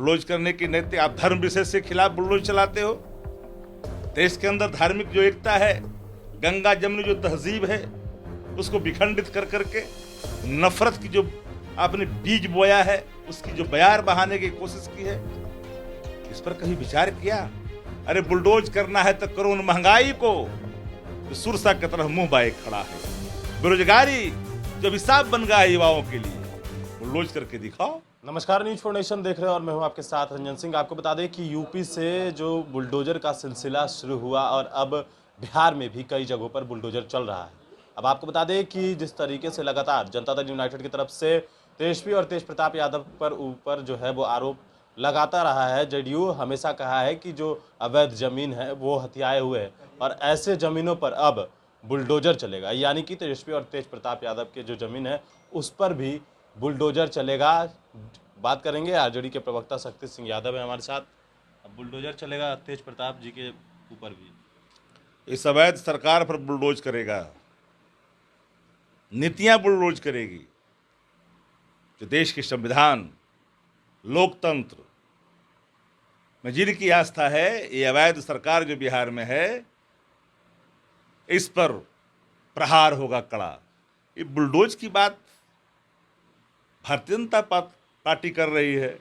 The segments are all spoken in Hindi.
बुलडोज करने की नैतिक, आप धर्म विशेष के खिलाफ बुलडोज चलाते हो। देश के अंदर धार्मिक जो एकता है, गंगा जमुनी जो तहजीब है, उसको विखंडित कर करके नफरत की जो आपने बीज बोया है, उसकी जो बयार बहाने की कोशिश की है, इस पर कहीं विचार किया? अरे बुलडोज करना है तो करो उन महंगाई को जो सुरसा की तरह मुंह बाए खड़ा है, बेरोजगारी जो अभिशाप बन गया है युवाओं के लिए, बुलडोज करके दिखाओ। नमस्कार, न्यूज फॉर नेशन देख रहे हैं और मैं हूं आपके साथ रंजन सिंह। आपको बता दें कि यूपी से जो बुलडोजर का सिलसिला शुरू हुआ और अब बिहार में भी कई जगहों पर बुलडोजर चल रहा है। अब आपको बता दें कि जिस तरीके से लगातार जनता दल यूनाइटेड की तरफ से तेजस्वी और तेज प्रताप यादव पर ऊपर जो है वो आरोप लगाता रहा है। जेडीयू हमेशा कहा है कि जो अवैध जमीन है वो हथियाए हुए है और ऐसे जमीनों पर अब बुलडोजर चलेगा, यानी कि तेजस्वी और तेज प्रताप यादव के जो जमीन है उस पर भी बुलडोजर चलेगा। बात करेंगे, आरजेडी के प्रवक्ता शक्ति सिंह यादव है हमारे साथ। अब बुलडोजर चलेगा तेज प्रताप जी के ऊपर भी। इस अवैध सरकार पर बुलडोज करेगा, नीतियां बुलडोज करेगी। जो देश के संविधान, लोकतंत्र में जिनकी आस्था है, ये अवैध सरकार जो बिहार में है, इस पर प्रहार होगा कड़ा। ये बुलडोज की बात भारतीय जनता पार्टी कर रही है,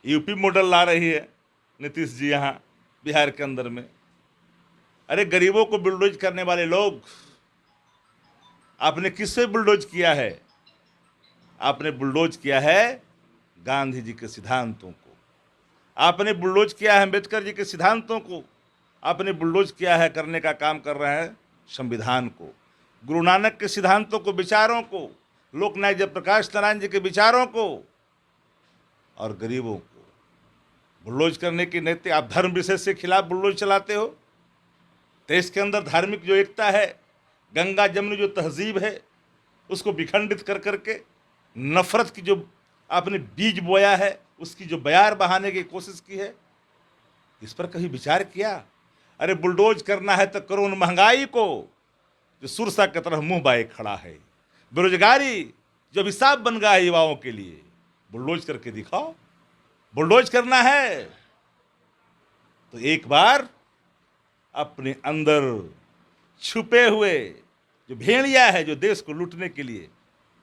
यूपी मॉडल ला रही है नीतीश जी यहाँ बिहार के अंदर में। अरे गरीबों को बुलडोज करने वाले लोग, आपने किससे बुलडोज किया है? आपने बुलडोज किया है गांधी जी के सिद्धांतों को, आपने बुलडोज किया है अम्बेडकर जी के सिद्धांतों को, आपने बुलडोज किया है, करने का काम कर रहे हैं संविधान को, गुरु नानक के सिद्धांतों को, विचारों को, लोकनायक जयप्रकाश नारायण जी के विचारों को, और गरीबों को बुलडोज करने की नैतिक, आप धर्म विशेष के खिलाफ बुलडोज चलाते हो। देश के अंदर धार्मिक जो एकता है, गंगा जमुनी जो तहजीब है, उसको विखंडित कर करके नफरत की जो आपने बीज बोया है, उसकी जो बयार बहाने की कोशिश की है, इस पर कहीं विचार किया? अरे बुलडोज करना है तो करो उन महंगाई को जो सुरसा की तरह मुंह बाए खड़ा है, बेरोजगारी जो अभिशाप बन गया है युवाओं के लिए, बुलडोज करके दिखाओ। बुलडोज करना है तो एक बार अपने अंदर छुपे हुए जो भेड़िया है, जो देश को लूटने के लिए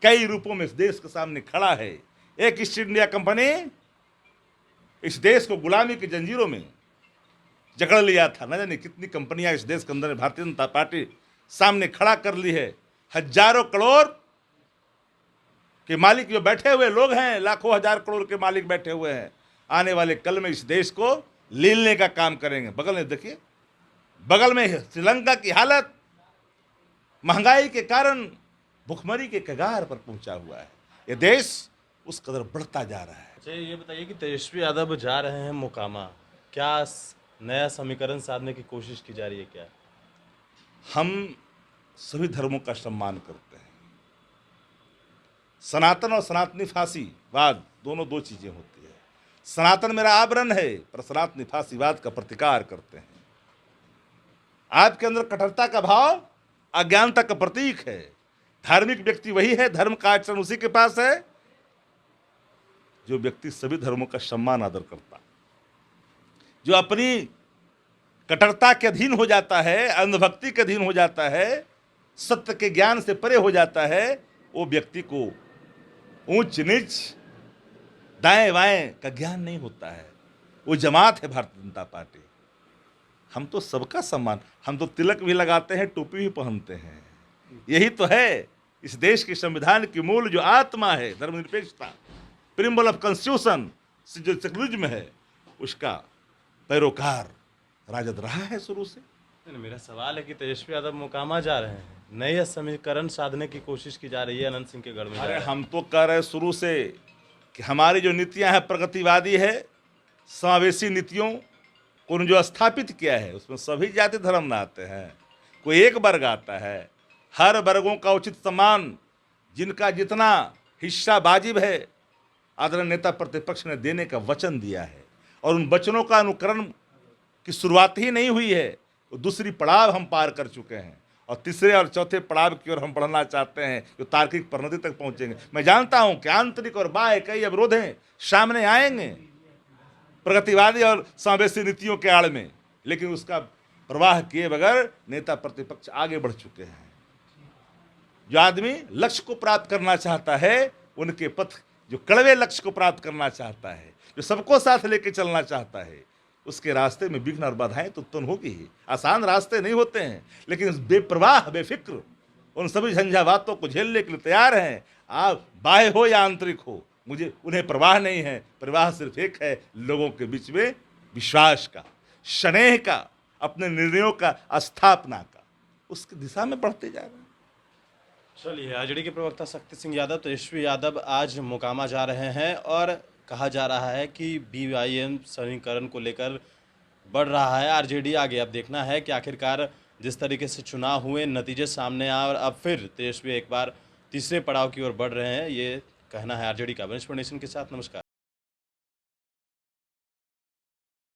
कई रूपों में इस देश के सामने खड़ा है। एक ईस्ट इंडिया कंपनी इस देश को गुलामी की जंजीरों में जकड़ लिया था। न जाने कितनी कंपनियां इस देश के अंदर भारतीय जनता पार्टी सामने खड़ा कर ली है। हजारों करोड़ के मालिक जो बैठे हुए लोग हैं, लाखों हजार करोड़ के मालिक बैठे हुए हैं, आने वाले कल में इस देश को लीलने का काम करेंगे। बगल में देखिए, बगल में श्रीलंका की हालत महंगाई के कारण भुखमरी के कगार पर पहुंचा हुआ है। ये देश उस कदर बढ़ता जा रहा है। अच्छा, ये बताइए कि तेजस्वी यादव जा रहे हैं मोकामा, क्या नया समीकरण साधने की कोशिश की जा रही है क्या? हम सभी धर्मों का सम्मान करते हैं। सनातन और सनातनी फांसीवाद दोनों दो चीजें होती है। सनातन मेरा आवरण है, पर सनातनी फांसीवाद का प्रतिकार करते हैं। आपके अंदर कठोरता का भाव अज्ञानता का प्रतीक है। धार्मिक व्यक्ति वही है, धर्म का आचरण उसी के पास है जो व्यक्ति सभी धर्मों का सम्मान आदर करता, जो अपनी कट्टरता के अधीन हो जाता है, अंधभक्ति के अधीन हो जाता है, सत्य के ज्ञान से परे हो जाता है। वो व्यक्ति को ऊंच नीच, दाएं बाएं का ज्ञान नहीं होता है। वो जमात है भारतीय जनता पार्टी। हम तो सबका सम्मान, हम तो तिलक भी लगाते हैं, टोपी भी पहनते हैं। यही तो है इस देश के संविधान की मूल जो आत्मा है, धर्मनिरपेक्षता, प्रिम्बल ऑफ कॉन्स्टिट्यूशन जो सेक्युलरिज्म है, उसका पैरोकार राजद रहा है शुरू से। मेरा सवाल है कि तेजस्वी यादव मोकामा जा रहे हैं, नए समीकरण साधने की कोशिश की जा रही है अनंत सिंह के गढ़ में। अरे हम तो कह रहे शुरू से कि हमारी जो नीतियां हैं प्रगतिवादी है, समावेशी नीतियों को जो स्थापित किया है, उसमें सभी जाति धर्म न आते हैं, कोई एक वर्ग आता है। हर वर्गों का उचित सम्मान, जिनका जितना हिस्सा वाजिब है, आदरणीय नेता प्रतिपक्ष ने देने का वचन दिया है। और उन वचनों का अनुकरण की शुरुआत ही नहीं हुई है, वो दूसरी पड़ाव हम पार कर चुके हैं और तीसरे और चौथे पड़ाव की ओर हम बढ़ना चाहते हैं, जो तार्किक परिणति तक पहुंचेंगे। मैं जानता हूं कि आंतरिक और बाह्य कई अवरोधें सामने आएंगे, प्रगतिवादी और समावेशी नीतियों के आड़ में, लेकिन उसका प्रवाह किए बगैर नेता प्रतिपक्ष आगे बढ़ चुके हैं। जो आदमी लक्ष्य को प्राप्त करना चाहता है, उनके पथ, जो कड़वे लक्ष्य को प्राप्त करना चाहता है, जो सबको साथ लेके चलना चाहता है, उसके रास्ते में विघ्न और बाधाएं तो उत्पन्न होगी ही। आसान रास्ते नहीं होते हैं, लेकिन बेप्रवाह बेफिक्र उन सभी झंझावातों को झेलने के लिए तैयार हैं। आप बाह्य हो या आंतरिक हो, मुझे उन्हें प्रवाह नहीं है। प्रवाह सिर्फ एक है, लोगों के बीच में विश्वास का, स्नेह का, अपने निर्णयों का, स्थापना का, उसकी दिशा में बढ़ते जा रहे हैं। चलिए, आरजेडी के प्रवक्ता शक्ति सिंह यादव, तेजस्वी यादव आज मोकामा जा रहे हैं और कहा जा रहा है कि बीवाईएम समीकरण को लेकर बढ़ रहा है आरजेडी आगे। अब देखना है कि आखिरकार जिस तरीके से चुनाव हुए, नतीजे सामने आए और अब फिर तेजस्वी एक बार तीसरे पड़ाव की ओर बढ़ रहे हैं, ये कहना है आरजेडी का। नेशन के साथ नमस्कार।